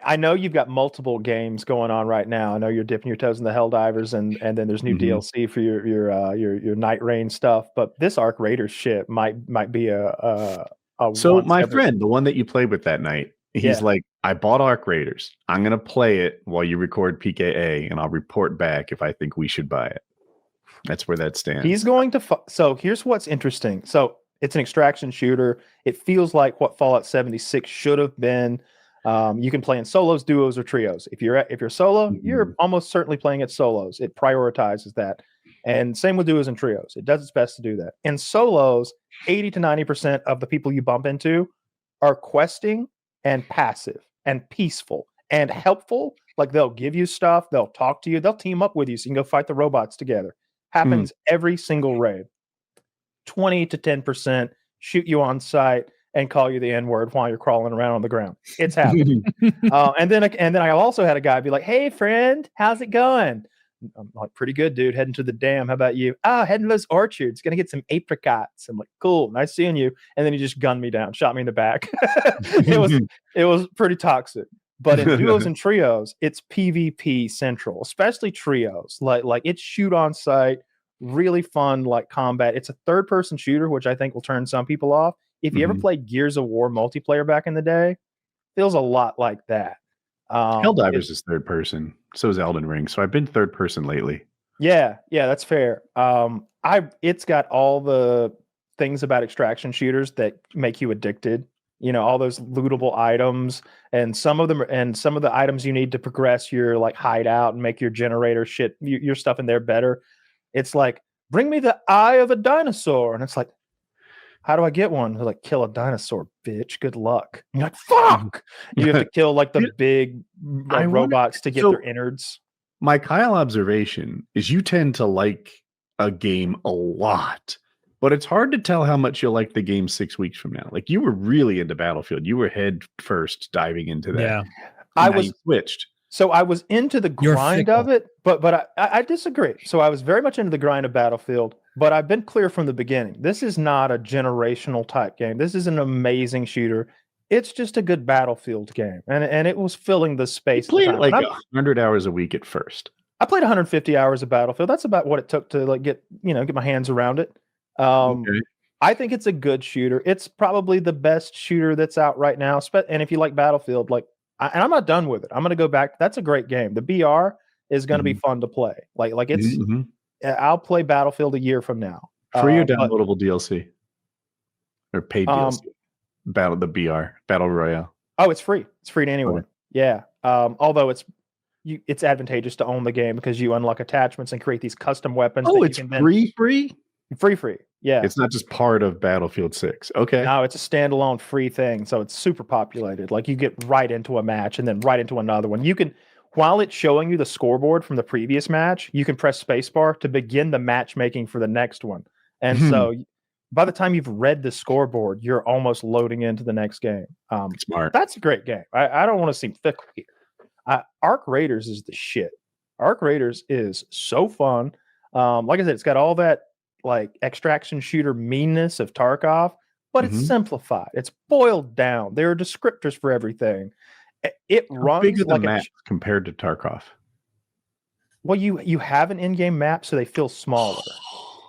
I know you've got multiple games going on right now. I know you're dipping your toes in the Helldivers, and then there's new DLC for your Night Rain stuff. But this Arc Raiders shit might be a So my friend, the one that you played with that night, he's like, I bought Arc Raiders. I'm gonna play it while you record PKA, and I'll report back if I think we should buy it. That's where that stands. He's going to. So here's what's interesting. So it's an extraction shooter. It feels like what Fallout 76 should have been. You can play in solos, duos, or trios. If you're solo, you're almost certainly playing it solos. It prioritizes that. And same with duos and trios. It does its best to do that. In solos, 80 to 90% of the people you bump into are questing and passive and peaceful and helpful. Like they'll give you stuff, they'll talk to you, they'll team up with you so you can go fight the robots together. Happens every single raid. 20 to 10% shoot you on sight and call you the N-word while you're crawling around on the ground. It's happening. And then I also had a guy be like, "Hey friend, how's it going?" I'm like, "Pretty good, dude. Heading to the dam. How about you?" "Oh, heading to those orchards. Gonna get some apricots." I'm like, "Cool, nice seeing you." And then he just gunned me down, shot me in the back. It was pretty toxic. But in duos and trios, it's PvP central, especially trios. Like it's shoot on sight, really fun like combat. It's a third-person shooter, which I think will turn some people off. If you ever played Gears of War multiplayer back in the day, feels a lot like that. Helldivers is third person. So is Elden Ring. So I've been third person lately. Yeah, that's fair. It's got all the things about extraction shooters that make you addicted. You know, all those lootable items, and some of the items you need to progress your like hideout and make your generator shit, your stuff in there better. It's like, bring me the eye of a dinosaur, and it's like, how do I get one? They're like, kill a dinosaur, bitch. Good luck. And you're like, fuck. You have to kill like the big robots to get their innards. My Kyle observation is you tend to like a game a lot, but it's hard to tell how much you'll like the game 6 weeks from now. Like you were really into Battlefield. You were head first diving into that. Yeah. I was switched. So I was into the grind of it, but I disagree. So I was very much into the grind of Battlefield, but I've been clear from the beginning. This is not a generational type game. This is an amazing shooter. It's just a good Battlefield game, and it was filling the space. You played like 100 hours a week at first. I played 150 hours of Battlefield. That's about what it took to like get my hands around it. I think it's a good shooter. It's probably the best shooter that's out right now. And if you like Battlefield, and I'm not done with it. I'm going to go back. That's a great game. The BR is going to be fun to play. Like it's. I'll play Battlefield a year from now. Free or downloadable DLC or paid DLC. The BR Battle Royale. Oh, it's free. It's free to anyone. Yeah. Although it's advantageous to own the game because you unlock attachments and create these custom weapons. Oh, it's free. Yeah. It's not just part of Battlefield 6. Okay. No, it's a standalone free thing. So it's super populated. Like you get right into a match and then right into another one. You can, while it's showing you the scoreboard from the previous match, you can press spacebar to begin the matchmaking for the next one. And so by the time you've read the scoreboard, you're almost loading into the next game. Smart. That's a great game. I don't want to seem fickle here. Arc Raiders is the shit. Arc Raiders is so fun. Like I said, it's got all that like extraction shooter meanness of Tarkov, but it's simplified. It's boiled down. There are descriptors for everything. It runs bigger like the map compared to Tarkov. Well, you have an in-game map, so they feel smaller.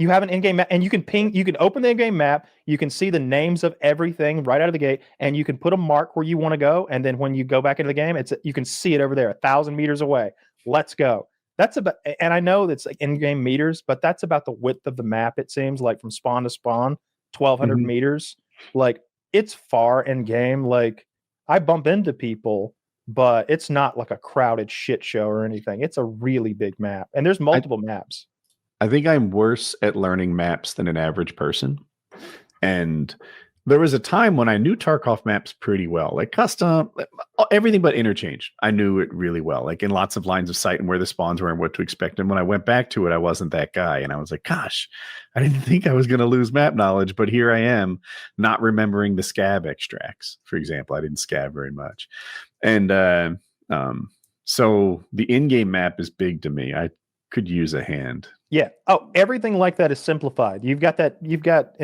You have an in-game map, and you can open the in-game map, you can see the names of everything right out of the gate, and you can put a mark where you want to go, and then when you go back into the game, you can see it over there, 1,000 meters away. Let's go. That's about, and I know that's like in-game meters, but that's about the width of the map, it seems, like from spawn to spawn, 1,200 meters. Like, it's far in-game. Like, I bump into people, but it's not like a crowded shit show or anything. It's a really big map, and there's multiple maps. I think I'm worse at learning maps than an average person. And there was a time when I knew Tarkov maps pretty well, like custom, everything but interchange. I knew it really well, like in lots of lines of sight and where the spawns were and what to expect. And when I went back to it, I wasn't that guy. And I was like, gosh, I didn't think I was going to lose map knowledge, but here I am not remembering the scav extracts, for example. I didn't scav very much. And so the in-game map is big to me. I could use a hand. Yeah. Oh, everything like that is simplified. You've got in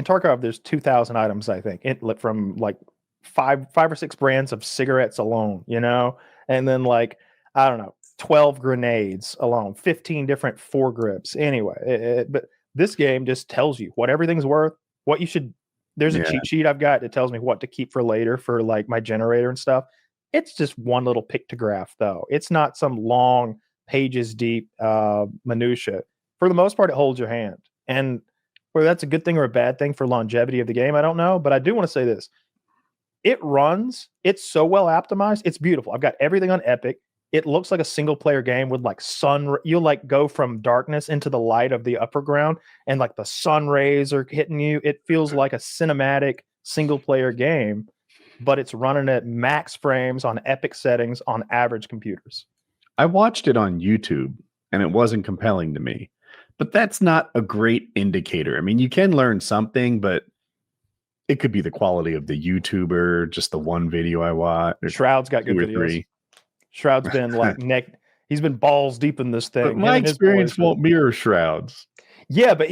Tarkov, there's 2,000 items, I think, from like five or six brands of cigarettes alone, and then like I don't know, 12 grenades alone, 15 different foregrips. Anyway, but this game just tells you what everything's worth, what you should. There's a cheat sheet I've got that tells me what to keep for later for like my generator and stuff. It's just one little pictograph though. It's not some long pages deep minutia. For the most part, it holds your hand. And whether that's a good thing or a bad thing for longevity of the game, I don't know. But I do want to say this. It runs. It's so well optimized. It's beautiful. I've got everything on Epic. It looks like a single player game with like sun. You'll like go from darkness into the light of the upper ground and like the sun rays are hitting you. It feels like a cinematic single player game, but it's running at max frames on Epic settings on average computers. I watched it on YouTube and it wasn't compelling to me, but that's not a great indicator. I mean, you can learn something, but it could be the quality of the YouTuber, just the one video I watched. Shroud's got good videos. Shroud's been like he's been balls deep in this thing. But my experience won't mirror Shroud's. Yeah, but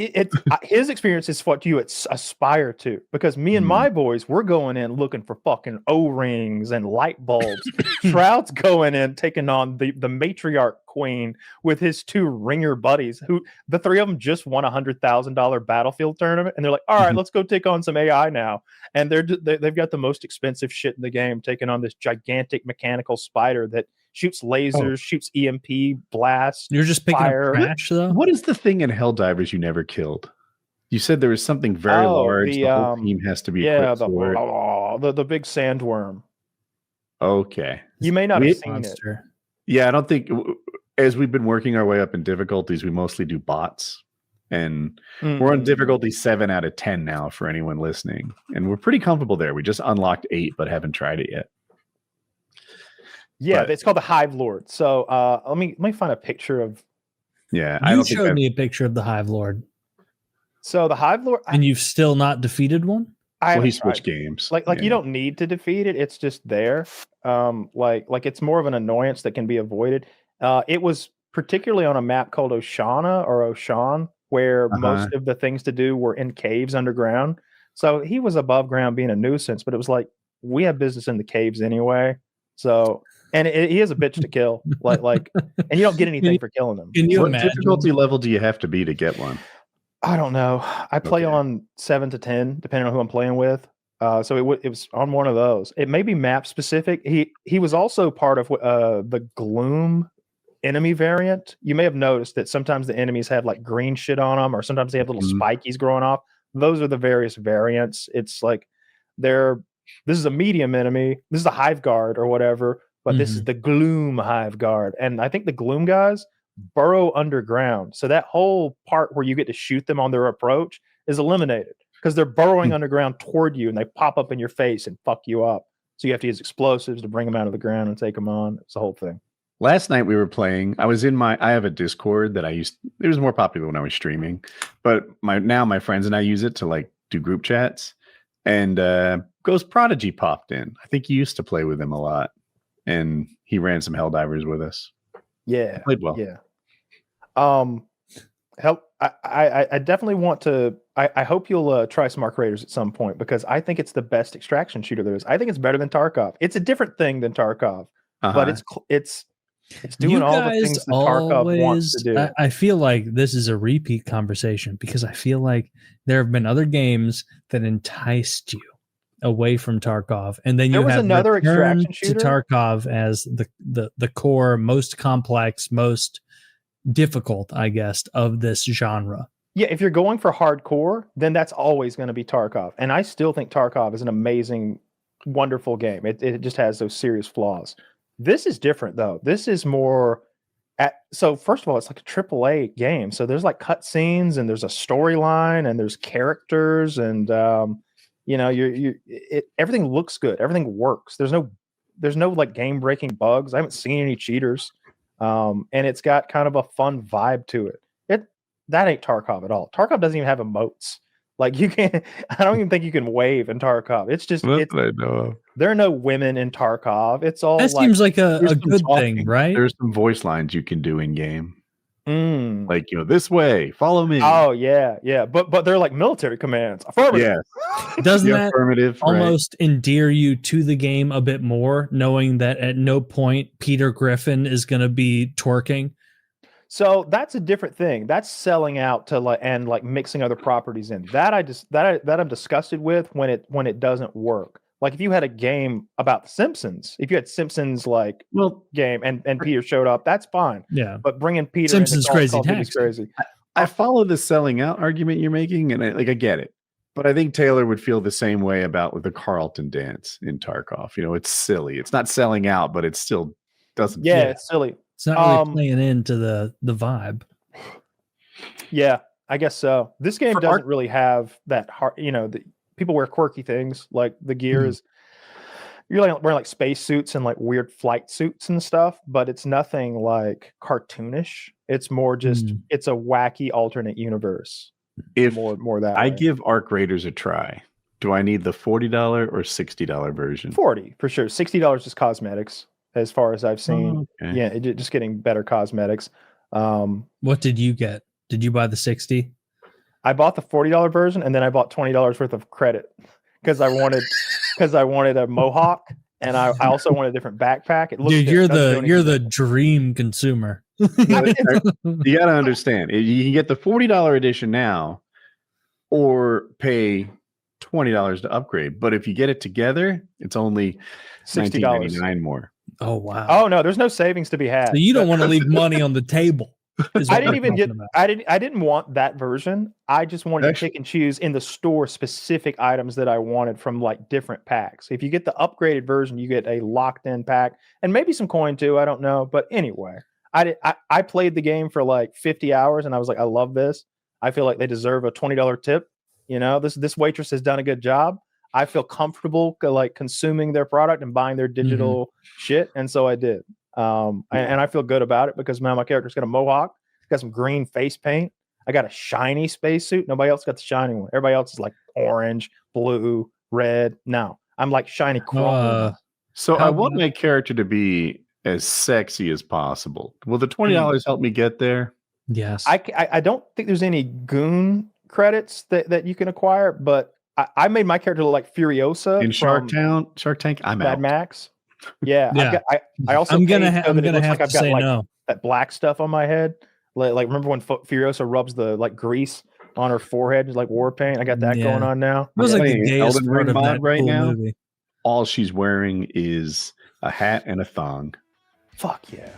his experience is what you aspire to. Because me and my boys, we're going in looking for fucking O-rings and light bulbs. Shroud's going in taking on the matriarch queen with his two ringer buddies, who the three of them just won $100,000 Battlefield tournament, and they're like, "All right, let's go take on some AI now." And they've got the most expensive shit in the game, taking on this gigantic mechanical spider that shoots lasers, shoots EMP blasts. You're just picking up trash, though? What is the thing in Helldivers you never killed? You said there was something very large. The whole team has to be equipped for it. The big sandworm. Okay. You may not have seen it. Yeah, I don't think... As we've been working our way up in difficulties, we mostly do bots. And we're on difficulty 7 out of 10 now for anyone listening. And we're pretty comfortable there. We just unlocked 8, but haven't tried it yet. Yeah, it's called the Hive Lord. So let me find a picture of. Yeah, you showed me a picture of the Hive Lord. So the Hive Lord, and you've still not defeated one. Well, he switched games. Like you don't need to defeat it; it's just there. Like it's more of an annoyance that can be avoided. It was particularly on a map called Oshana or Oshan, where most of the things to do were in caves underground. So he was above ground being a nuisance, but it was like we have business in the caves anyway. So. And he is a bitch to kill, like, and you don't get anything for killing him. What difficulty level do you have to be to get one? I don't know. I play on 7 to 10, depending on who I'm playing with. So it was on one of those. It may be map specific. He was also part of the Gloom enemy variant. You may have noticed that sometimes the enemies have like green shit on them, or sometimes they have little spikies growing off. Those are the various variants. It's like this is a medium enemy. This is a Hive Guard or whatever. But this is the Gloom Hive Guard. And I think the Gloom guys burrow underground. So that whole part where you get to shoot them on their approach is eliminated because they're burrowing underground toward you and they pop up in your face and fuck you up. So you have to use explosives to bring them out of the ground and take them on. It's the whole thing. Last night we were playing. I have a Discord that it was more popular when I was streaming. But my friends and I use it to like do group chats. And Ghost Prodigy popped in. I think he used to play with him a lot. And he ran some Helldivers with us. Yeah, played well. Yeah. I definitely want to. I hope you'll try Smart Raiders at some point because I think it's the best extraction shooter there is. I think it's better than Tarkov. It's a different thing than Tarkov, but it's doing all the things that Tarkov wants to do. I feel like this is a repeat conversation because I feel like there have been other games that enticed you away from Tarkov, and then you have another extraction shooter to Tarkov as the core, most complex, most difficult, I guess, of this genre. Yeah, if you're going for hardcore, then that's always going to be Tarkov, and I still think Tarkov is an amazing, wonderful game. It just has those serious flaws. This is different though. This is more. So first of all, it's like a AAA game, so there's like cutscenes and there's a storyline and there's characters and. Everything looks good. Everything works. There's no like game breaking bugs. I haven't seen any cheaters. And it's got kind of a fun vibe to it. That ain't Tarkov at all. Tarkov doesn't even have emotes. Like I don't even think you can wave in Tarkov. It's just there are no women in Tarkov. It's all that seems like a good thing, right? There's some voice lines you can do in game. Mm. Like, this way, follow me. Oh yeah. But they're like military commands. Affirmative. Yeah. Doesn't The that affirmative, right? almost endear you to the game a bit more, knowing that at no point Peter Griffin is going to be twerking? So that's a different thing. That's selling out to like mixing other properties in. That I'm disgusted with when it doesn't work. Like if you had a game about the Simpsons, if you had Simpsons game and Peter showed up, that's fine. Yeah. But bringing Peter Simpsons into Crazy Call of Duty is Taxi. crazy. I follow the selling out argument you're making, and I get it. But I think Taylor would feel the same way about the Carlton dance in Tarkov. It's silly. It's not selling out, but it still doesn't. Yeah, it's silly. It's not really playing into the vibe. Yeah, I guess so. This game doesn't really have that hard. People wear quirky things like the gear is. You're like wearing like space suits and like weird flight suits and stuff, but it's nothing like cartoonish. It's more just it's a wacky alternate universe. If more that I way. give Arc Raiders a try, do I need the $40 or $60 version? 40 for sure. $60 is cosmetics, as far as I've seen. Oh, okay. Yeah, just getting better cosmetics. What did you get? Did you buy the 60? I bought the $40 version, and then I bought $20 worth of credit because I wanted a mohawk, and I also wanted a different backpack. It looks Dude, you're the dream consumer. You got to understand, you can get the $40 edition now, or pay $20 to upgrade. But if you get it together, it's only $19.99 more. Oh wow! Oh no, there's no savings to be had. So you don't want to leave money on the table. I didn't want that version. I just wanted to pick and choose in the store specific items that I wanted from like different packs. If you get the upgraded version, you get a locked in pack and maybe some coin too. I don't know, but anyway, I played the game for like 50 hours and I was like, I love this. I feel like they deserve a $20 tip. This waitress has done a good job. I feel comfortable like consuming their product and buying their digital shit, and so I did. And I feel good about it because now my character's got a mohawk, got some green face paint. I got a shiny spacesuit. Nobody else got the shiny one. Everybody else is like orange, blue, red. No, I'm like shiny chrome. So I want my character to be as sexy as possible. Will the $20 help me get there? Yes. I don't think there's any goon credits that you can acquire, but I made my character look like Furiosa in Shark Tank. I'm Mad out. Max. Yeah. I also I'm gonna have to say like no. That black stuff on my head. Like remember when Furiosa rubs the like grease on her forehead, like war paint? I got that going on now. It was like the gayest Elden part Ring of mod that right cool now. movie. All she's wearing is a hat and a thong. Fuck yeah.